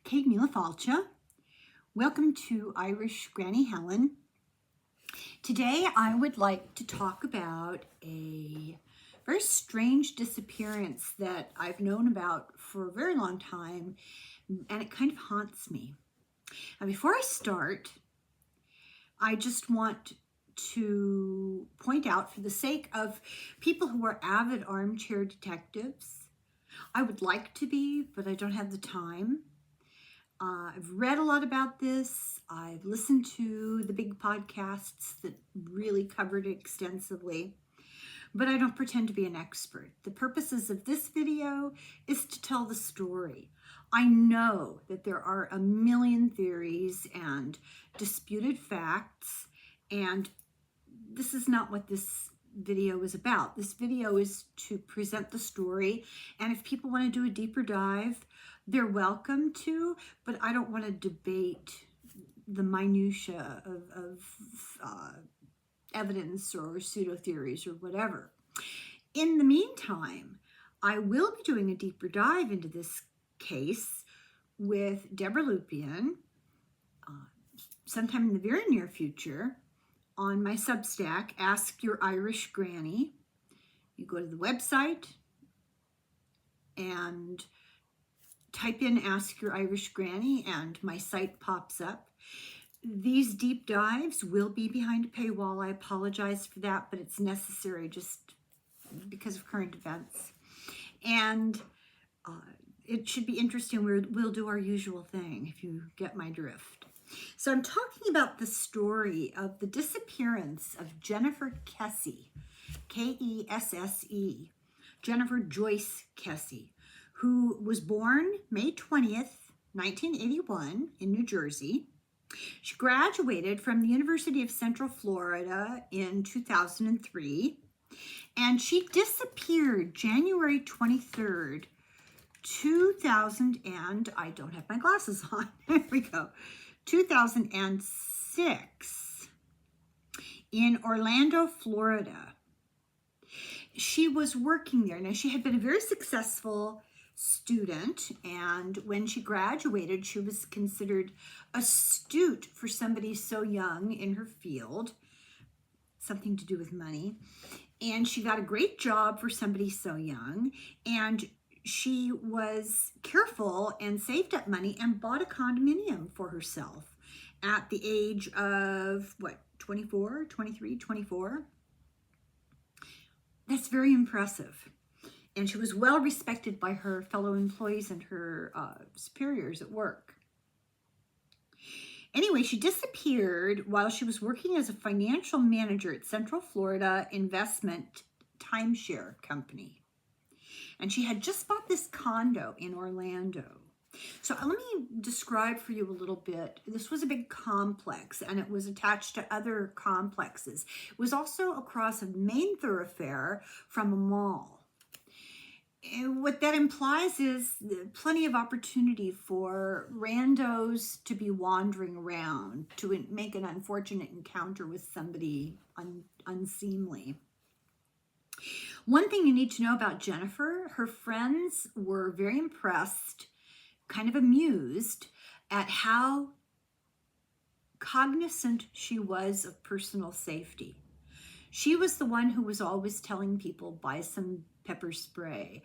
Kate Falcha. Welcome to Irishgrannyhelen. Today I would like to talk about a very strange disappearance that I've known about for a very long time, and it kind of haunts me. And before I start, I just want to point out, for the sake of people who are avid armchair detectives, I would like to be, but I don't have the time. I've read a lot about this. I've listened to the big podcasts that really covered it extensively, but I don't pretend to be an expert. The purposes of this video is to tell the story. I know that there are a million theories and disputed facts, and this is not what this video is about. This video is to present the story, and if people want to do a deeper dive, they're welcome to, but I don't want to debate the minutia of evidence or pseudo-theories or whatever. In the meantime, I will be doing a deeper dive into this case with Debbra sometime in the very near future on my Substack, Ask Your Irish Granny. You go to the website and type in Ask Your Irish Granny and my site pops up. These deep dives will be behind a paywall. I apologize for that, but it's necessary just because of current events. And it should be interesting. We'll do our usual thing, if you get my drift. So I'm talking about the story of the disappearance of Jennifer KESSE, K-E-S-S-E, Jennifer Joyce KESSE, who was born May 20th, 1981 in New Jersey. She graduated from the University of Central Florida in 2003, and she disappeared January 23rd, 2000, and I don't have my glasses on. There we go. 2006 in Orlando, Florida. She was working there. Now, she had been a very successful student, and when she graduated, she was considered astute for somebody so young in her field, something to do with money, and she got a great job for somebody so young, and she was careful and saved up money and bought a condominium for herself at the age of, 24? That's very impressive. And she was well respected by her fellow employees and her superiors at work. Anyway, she disappeared while she was working as a financial manager at Central Florida Investment Timeshare Company. And she had just bought this condo in Orlando. So let me describe for you a little bit. This was a big complex, and it was attached to other complexes. It was also across a main thoroughfare from a mall. And what that implies is plenty of opportunity for randos to be wandering around, to make an unfortunate encounter with somebody unseemly. One thing you need to know about Jennifer, her friends were very impressed, kind of amused at how cognizant she was of personal safety. She was the one who was always telling people, buy some pepper spray,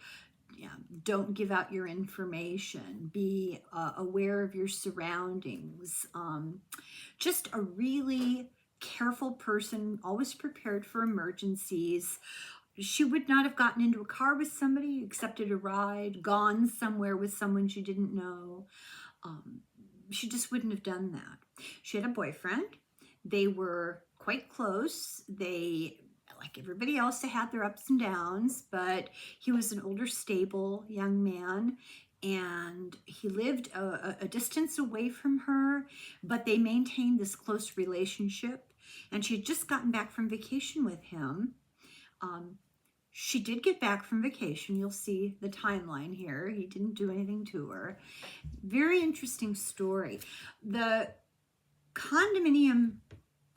don't give out your information, be aware of your surroundings. Just a really careful person, always prepared for emergencies. She would not have gotten into a car with somebody, accepted a ride, gone somewhere with someone she didn't know. She just wouldn't have done that. She had a boyfriend. They were quite close. They, like everybody else, they had their ups and downs, but he was an older, stable young man, and he lived a distance away from her, but they maintained this close relationship, and she had just gotten back from vacation with him. She did get back from vacation. You'll see the timeline here. He didn't do anything to her. Very interesting story. The condominium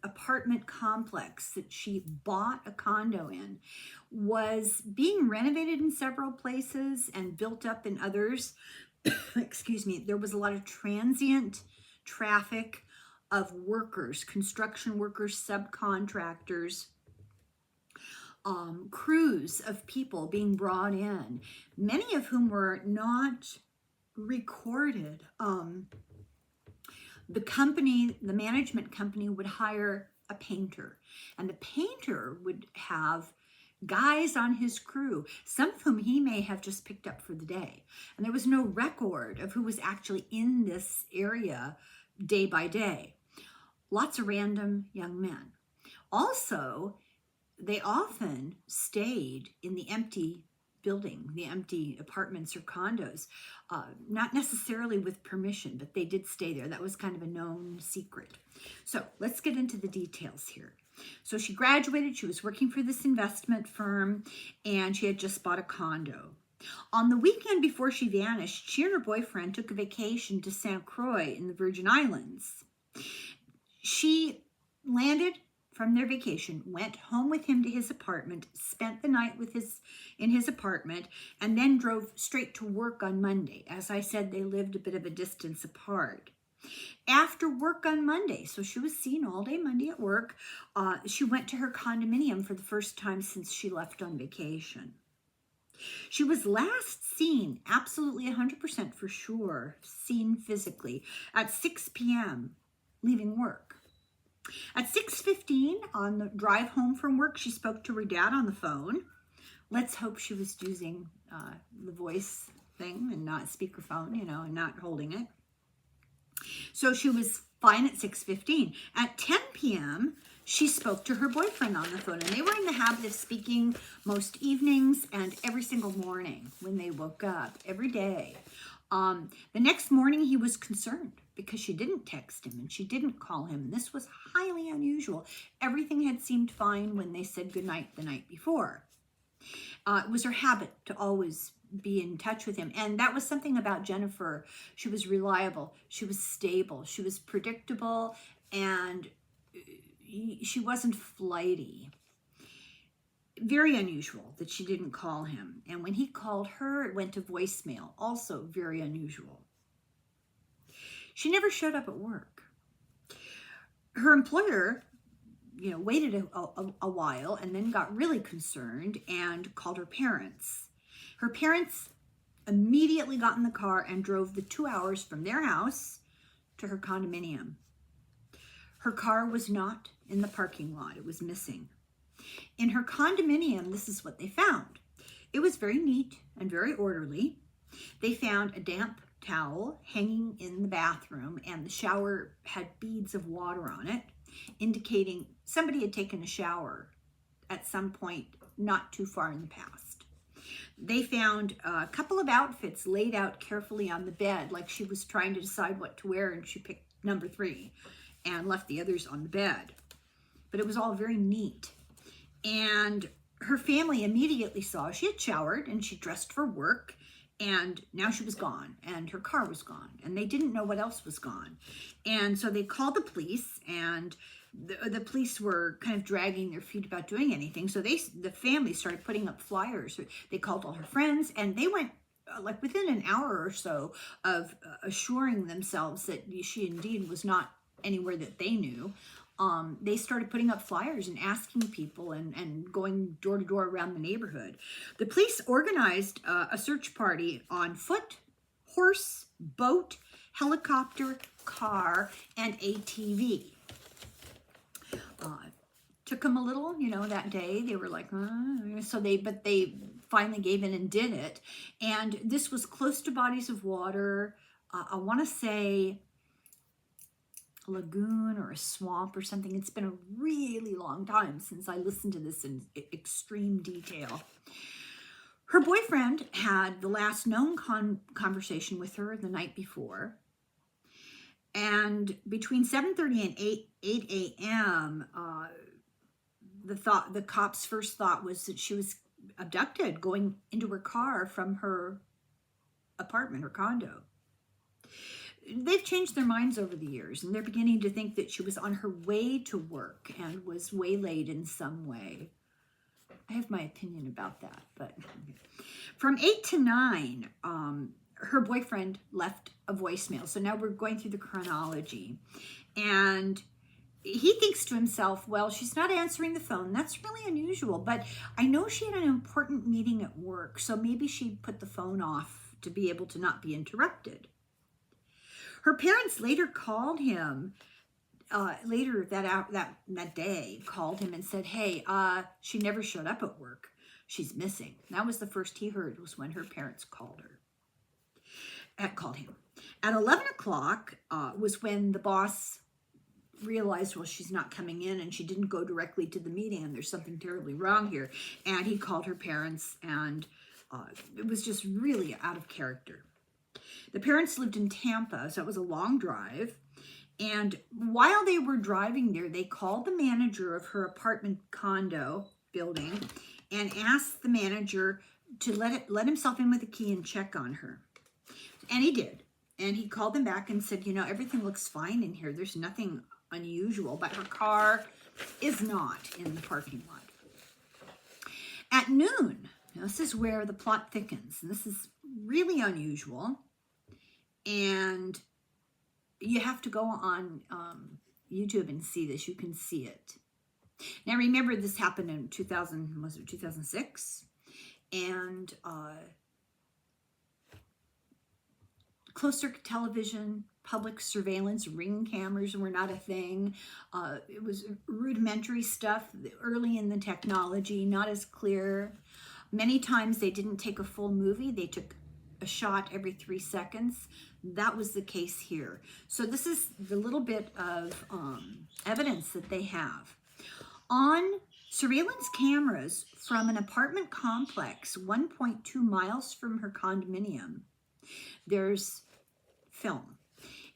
apartment complex that she bought a condo in was being renovated in several places and built up in others. excuse me, there was a lot of transient traffic of workers, construction workers, subcontractors, crews of people being brought in, many of whom were not recorded. The company, the management company, would hire a painter, and the painter would have guys on his crew, some of whom he may have just picked up for the day. And there was no record of who was actually in this area day by day. Lots of random young men. Also, they often stayed in the empty building, the empty apartments or condos, not necessarily with permission, but they did stay there. That was kind of a known secret. So let's get into the details here. So she graduated, she was working for this investment firm, and she had just bought a condo. On the weekend before she vanished, she and her boyfriend took a vacation to St. Croix in the Virgin Islands. She landed from their vacation, went home with him to his apartment, spent the night in his apartment, and then drove straight to work on Monday. As I said, they lived a bit of a distance apart. After work on Monday, so she was seen all day Monday at work, she went to her condominium for the first time since she left on vacation. She was last seen, absolutely 100% for sure, seen physically, at 6 p.m., leaving work. At 6:15 on the drive home from work, she spoke to her dad on the phone. Let's hope she was using the voice thing and not speakerphone, and not holding it. So she was fine at 6:15. At 10 p.m., she spoke to her boyfriend on the phone, and they were in the habit of speaking most evenings and every single morning when they woke up, every day. The next morning, he was concerned because she didn't text him and she didn't call him. This was highly unusual. Everything had seemed fine when they said goodnight the night before. It was her habit to always be in touch with him. And that was something about Jennifer. She was reliable. She was stable. She was predictable. And she wasn't flighty. Very unusual that she didn't call him. And when he called her, it went to voicemail. Also very unusual. She never showed up at work. Her employer, waited a while and then got really concerned and called her parents. Her parents immediately got in the car and drove the 2 hours from their house to her condominium. Her car was not in the parking lot. It was missing. In her condominium, this is what they found. It was very neat and very orderly. They found a damp towel hanging in the bathroom, and the shower had beads of water on it, indicating somebody had taken a shower at some point not too far in the past. They found a couple of outfits laid out carefully on the bed, like she was trying to decide what to wear, and she picked number 3 and left the others on the bed. But it was all very neat. And her family immediately saw she had showered and she dressed for work, and now she was gone and her car was gone, and they didn't know what else was gone. And so they called the police, and the police were kind of dragging their feet about doing anything. So the family started putting up flyers. They called all her friends, and they went like within an hour or so of assuring themselves that she indeed was not anywhere that they knew. They started putting up flyers and asking people and going door to door around the neighborhood. The police organized a search party on foot, horse, boat, helicopter, car, and ATV. Took them a little, that day. They were like, but they finally gave in and did it. And this was close to bodies of water. I want to say a lagoon or a swamp or something. It's been a really long time since I listened to this in extreme detail. Her boyfriend had the last known conversation with her the night before. And between 7:30 and 8 a.m., the cops' first thought was that she was abducted, going into her car from her apartment or condo. They've changed their minds over the years, and they're beginning to think that she was on her way to work and was waylaid in some way. I have my opinion about that, but from 8 to 9, her boyfriend left a voicemail. So now we're going through the chronology. And he thinks to himself, well, she's not answering the phone. That's really unusual. But I know she had an important meeting at work. So maybe she put the phone off to be able to not be interrupted. Her parents later called him, later that day, called him and said, hey, she never showed up at work. She's missing. That was the first he heard, was when her parents called him. At 11 o'clock was when the boss realized, well, she's not coming in, and she didn't go directly to the meeting, and there's something terribly wrong here. And he called her parents, and it was just really out of character. The parents lived in Tampa, so it was a long drive. And while they were driving there, they called the manager of her apartment condo building and asked the manager to let himself in with a key and check on her. And he did. And he called them back and said, you know, everything looks fine in here. There's nothing unusual, but her car is not in the parking lot. At noon, now this is where the plot thickens. And this is really unusual. And you have to go on YouTube and see this. You can see it. Now remember, this happened in 2006? And closed circuit television, public surveillance, ring cameras were not a thing. It was rudimentary stuff, early in the technology, not as clear. Many times they didn't take a full movie. They took a shot every 3 seconds. That was the case here. So this is the little bit of evidence that they have. On surveillance cameras from an apartment complex 1.2 miles from her condominium, there's film,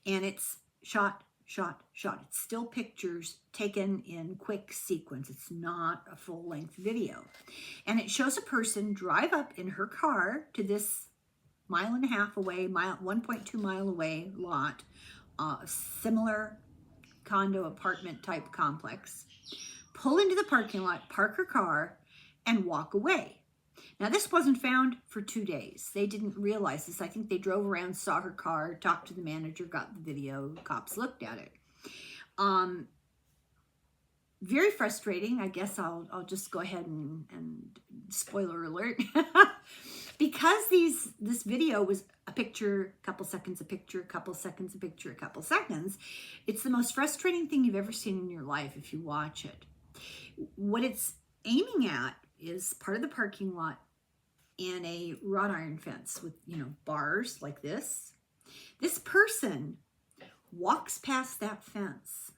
and it's shot. It's still pictures taken in quick sequence. It's not a full-length video. And it shows a person drive up in her car to this 1.5 mile away, 1.2 mile away lot, similar condo apartment type complex, pull into the parking lot, park her car, and walk away. Now, this wasn't found for 2 days. They didn't realize this. I think they drove around, saw her car, talked to the manager, got the video, cops looked at it. Very frustrating. I guess I'll just go ahead and spoiler alert. Because this video was a picture, couple seconds, a picture, couple seconds, a picture, a couple seconds, it's the most frustrating thing you've ever seen in your life if you watch it. What it's aiming at is part of the parking lot and a wrought iron fence with, you know, bars like this. This person walks past that fence,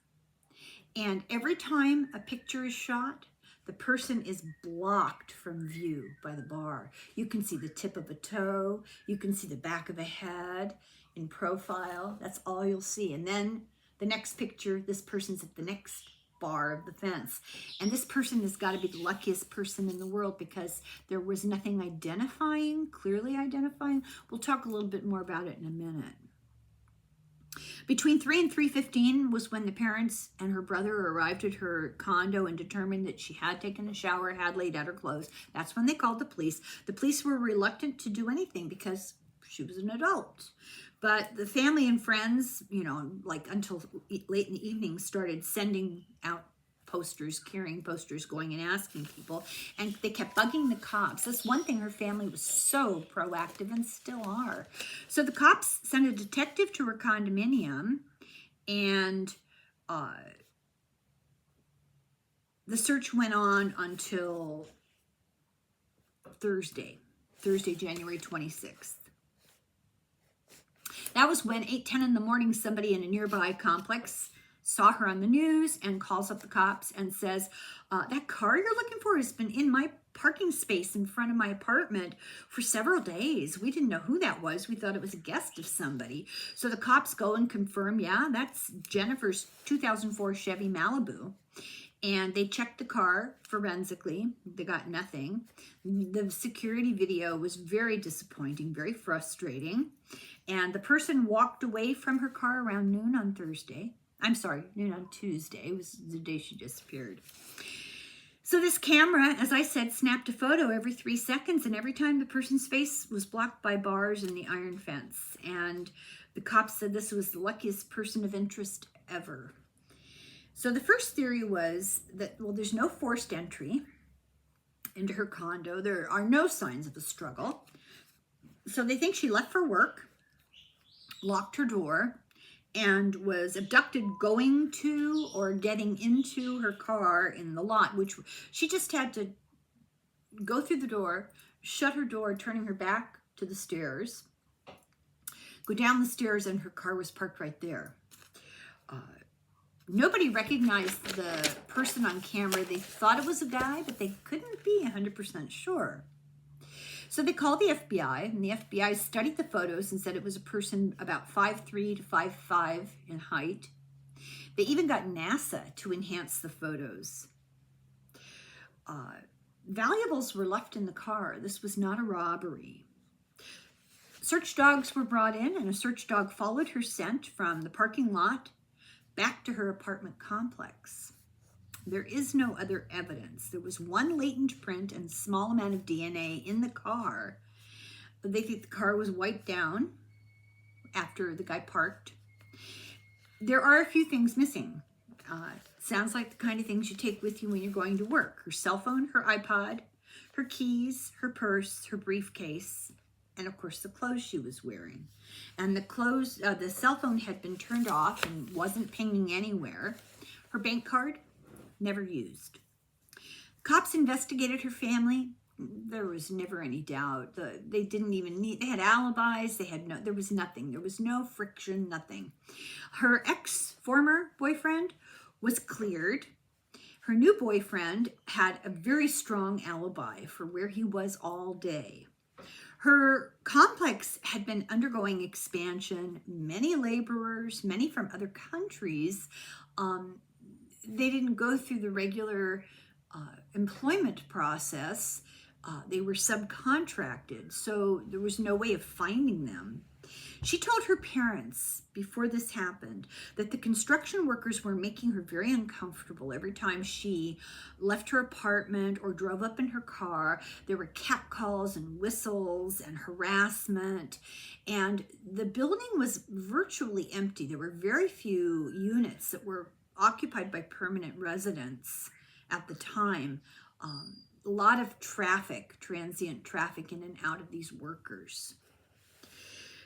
and every time a picture is shot, the person is blocked from view by the bar. You can see the tip of a toe. You can see the back of a head in profile. That's all you'll see. And then the next picture, this person's at the next bar of the fence. And this person has got to be the luckiest person in the world, because there was nothing clearly identifying. We'll talk a little bit more about it in a minute. Between 3 and 3:15 was when the parents and her brother arrived at her condo and determined that she had taken a shower, had laid out her clothes. That's when they called the police. The police were reluctant to do anything because she was an adult. But the family and friends, you know, like until late in the evening, started sending out posters, carrying posters, going and asking people, and they kept bugging the cops. That's one thing, her family was so proactive, and still are. So the cops sent a detective to her condominium, and the search went on until Thursday, January 26th. That was when 8:10 in the morning, somebody in a nearby complex saw her on the news and calls up the cops and says, that car you're looking for has been in my parking space in front of my apartment for several days. We didn't know who that was. We thought it was a guest of somebody. So the cops go and confirm, yeah, that's Jennifer's 2004 Chevy Malibu. And they checked the car forensically. They got nothing. The security video was very disappointing, very frustrating. And the person walked away from her car around noon on Tuesday. It was the day she disappeared. So this camera, as I said, snapped a photo every 3 seconds, and every time the person's face was blocked by bars in the iron fence. And the cops said this was the luckiest person of interest ever. So the first theory was that, well, there's no forced entry into her condo. There are no signs of a struggle. So they think she left for work, locked her door, and was abducted going to or getting into her car in the lot, which she just had to go through the door, shut her door, turning her back to the stairs, go down the stairs, and her car was parked right there. Nobody recognized the person on camera. They thought it was a guy, but they couldn't be 100% sure. So they called the FBI, and the FBI studied the photos and said it was a person about 5'3" to 5'5" in height. They even got NASA to enhance the photos. Valuables were left in the car. This was not a robbery. Search dogs were brought in, and a search dog followed her scent from the parking lot back to her apartment complex. There is no other evidence. There was one latent print and small amount of DNA in the car. They think the car was wiped down after the guy parked. There are a few things missing. Sounds like the kind of things you take with you when you're going to work. Her cell phone, her iPod, her keys, her purse, her briefcase, and of course the clothes she was wearing. And the cell phone had been turned off and wasn't pinging anywhere. Her bank card, never used. Cops investigated her family. There was never any doubt. They didn't even need, they had alibis, there was nothing. There was no friction, nothing. Her former boyfriend was cleared. Her new boyfriend had a very strong alibi for where he was all day. Her complex had been undergoing expansion. Many laborers, many from other countries, they didn't go through the regular employment process. They were subcontracted, so there was no way of finding them. She told her parents before this happened that the construction workers were making her very uncomfortable. Every time she left her apartment or drove up in her car, there were catcalls and whistles and harassment, and the building was virtually empty. There were very few units that were occupied by permanent residents at the time. A lot of traffic, transient traffic in and out of these workers.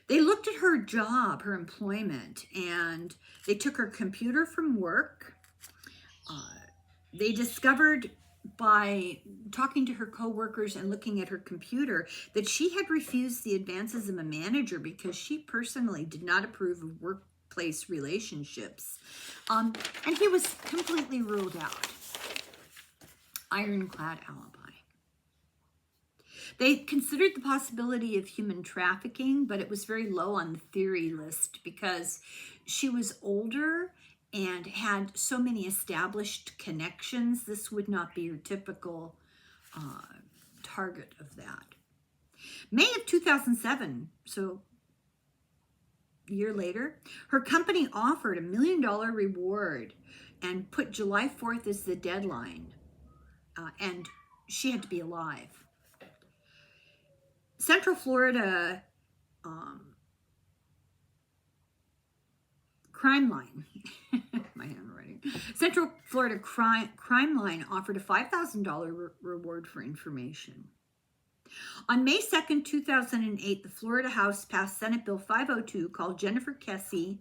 They looked at her job, her employment, and they took her computer from work. They discovered by talking to her coworkers and looking at her computer that she had refused the advances of a manager because she personally did not approve of workplace relationships. And he was completely ruled out. Ironclad alibi. They considered the possibility of human trafficking, but it was very low on the theory list because she was older and had so many established connections. This would not be your typical target of that. May of 2007, so a year later, her company offered $1 million reward and put July 4th as the deadline, and she had to be alive. Central Florida crime line, my handwriting. Central Florida crime line offered a $5,000 reward for information. On May 2nd, 2008, the Florida House passed Senate Bill 502 called Jennifer KESSE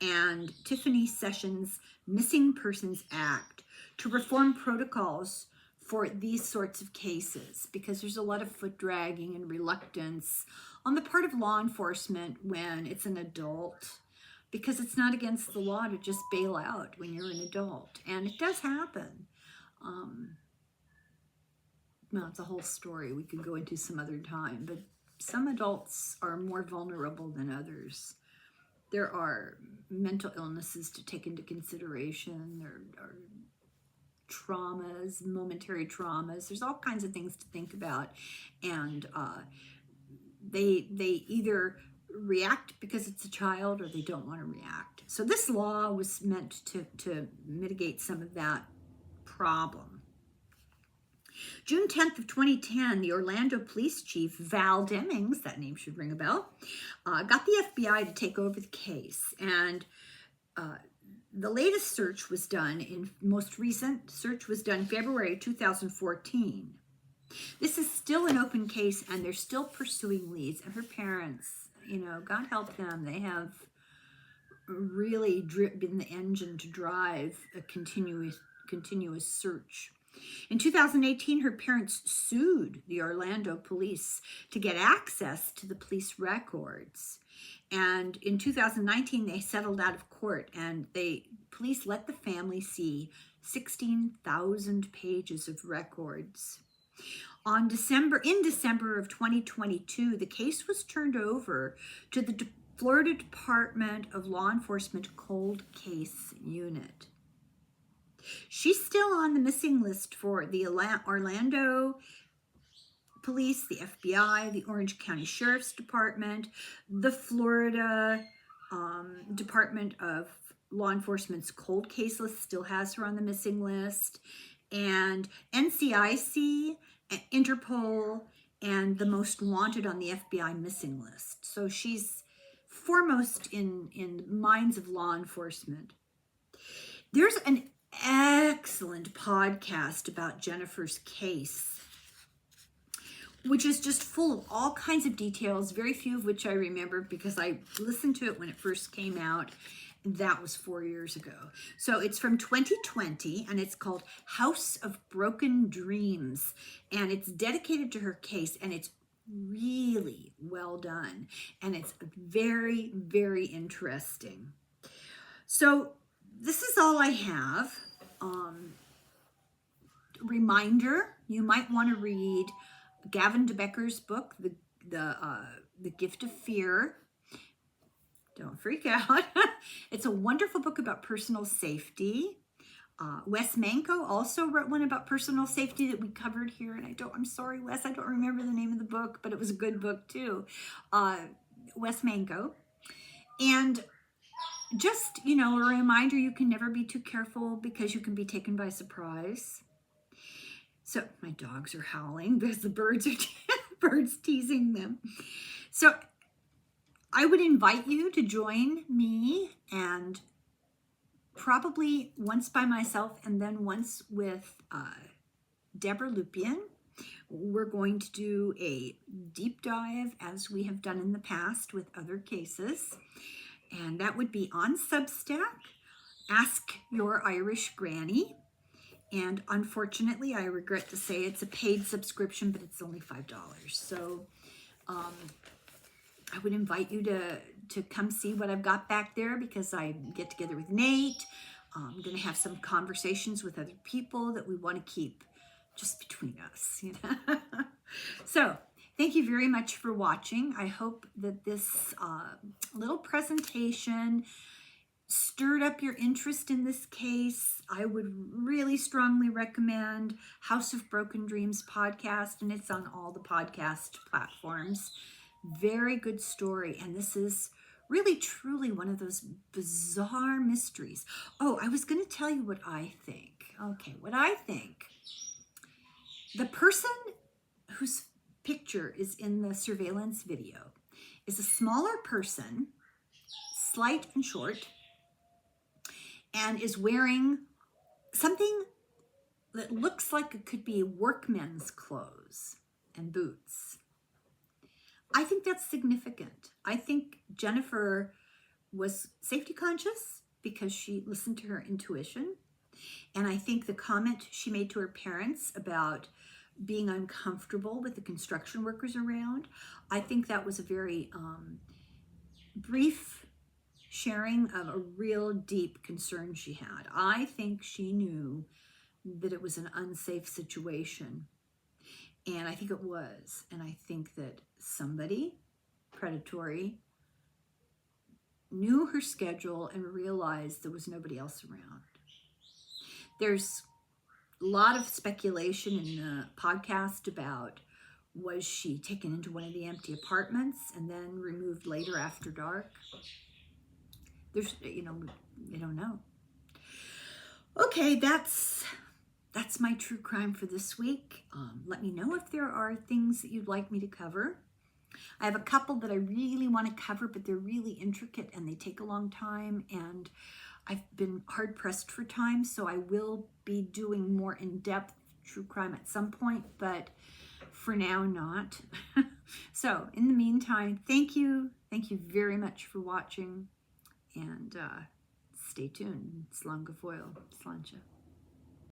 and Tiffany Sessions Missing Persons Act to reform protocols for these sorts of cases, because there's a lot of foot dragging and reluctance on the part of law enforcement when it's an adult, because it's not against the law to just bail out when you're an adult. And it does happen. Well, it's a whole story we could go into some other time, but some adults are more vulnerable than others. There are mental illnesses to take into consideration. There are traumas, momentary traumas. There's all kinds of things to think about, and they either react because it's a child or they don't want to react. So this law was meant to mitigate some of that problem. June 10th of 2010, the Orlando Police Chief, Val Demings, that name should ring a bell, got the FBI to take over the case. And the latest search was done, most recent search was done February 2014. This is still an open case, and they're still pursuing leads. And her parents, God help them, they have really been the engine to drive a continuous search. In 2018, her parents sued the Orlando police to get access to the police records. And in 2019, they settled out of court, and police let the family see 16,000 pages of records. In December of 2022, the case was turned over to the Florida Department of Law Enforcement Cold Case Unit. She's still on the missing list for the Orlando Police, the FBI, the Orange County Sheriff's Department, the Florida Department of Law Enforcement's Cold Case list still has her on the missing list, and NCIC, Interpol, and the Most Wanted on the FBI missing list. So she's foremost in minds of law enforcement. There's an excellent podcast about Jennifer's case, which is just full of all kinds of details, very few of which I remember because I listened to it when it first came out. That was 4 years ago. So it's from 2020, and it's called House of Broken Dreams, and it's dedicated to her case, and it's really well done, and it's very, very interesting. So this is all I have. Reminder, you might want to read Gavin DEBECKER's book, The Gift of Fear. Don't freak out. It's a wonderful book about personal safety. Wes Manco also wrote one about personal safety that we covered here, and I'm sorry, Wes, I don't remember the name of the book, but it was a good book too. Wes Manco. And just, a reminder, you can never be too careful because you can be taken by surprise. So my dogs are howling because the birds teasing them. So I would invite you to join me, and probably once by myself and then once with Debbra Lupien. We're going to do a deep dive as we have done in the past with other cases. And that would be on SUBSTACK, Ask Your Irish Granny. And unfortunately, I regret to say it's a paid subscription, but it's only $5. So I would invite you to come see what I've got back there, because I get together with Nate. I'm going to have some conversations with other people that we want to keep just between us. So thank you very much for watching. I hope that this little presentation stirred up your interest in this case. I would really strongly recommend House of Broken Dreams podcast, and it's on all the podcast platforms. Very good story, and this is really truly one of those bizarre mysteries. Oh, I was going to tell you what I think. Okay, what I think. The person whose picture is in the surveillance video is a smaller person, slight and short, and is wearing something that looks like it could be workmen's clothes and boots. I think that's significant. I think Jennifer was safety conscious because she listened to her intuition. And I think the comment she made to her parents about being uncomfortable with the construction workers around, I think that was a very brief sharing of a real deep concern she had. I think she knew that it was an unsafe situation. And I think it was. And I think that somebody predatory knew her schedule and realized there was nobody else around. There's a lot of speculation in the podcast about, was she taken into one of the empty apartments and then removed later after dark? There's, you don't know. Okay, that's that's my true crime for this week. Let me know if there are things that you'd like me to cover. I have a couple that I really want to cover, but they're really intricate and they take a long time, and I've been hard pressed for time, so I will be doing more in-depth true crime at some point, but for now not. So in the meantime, thank you very much for watching, and stay tuned. Slán go foil, slánse.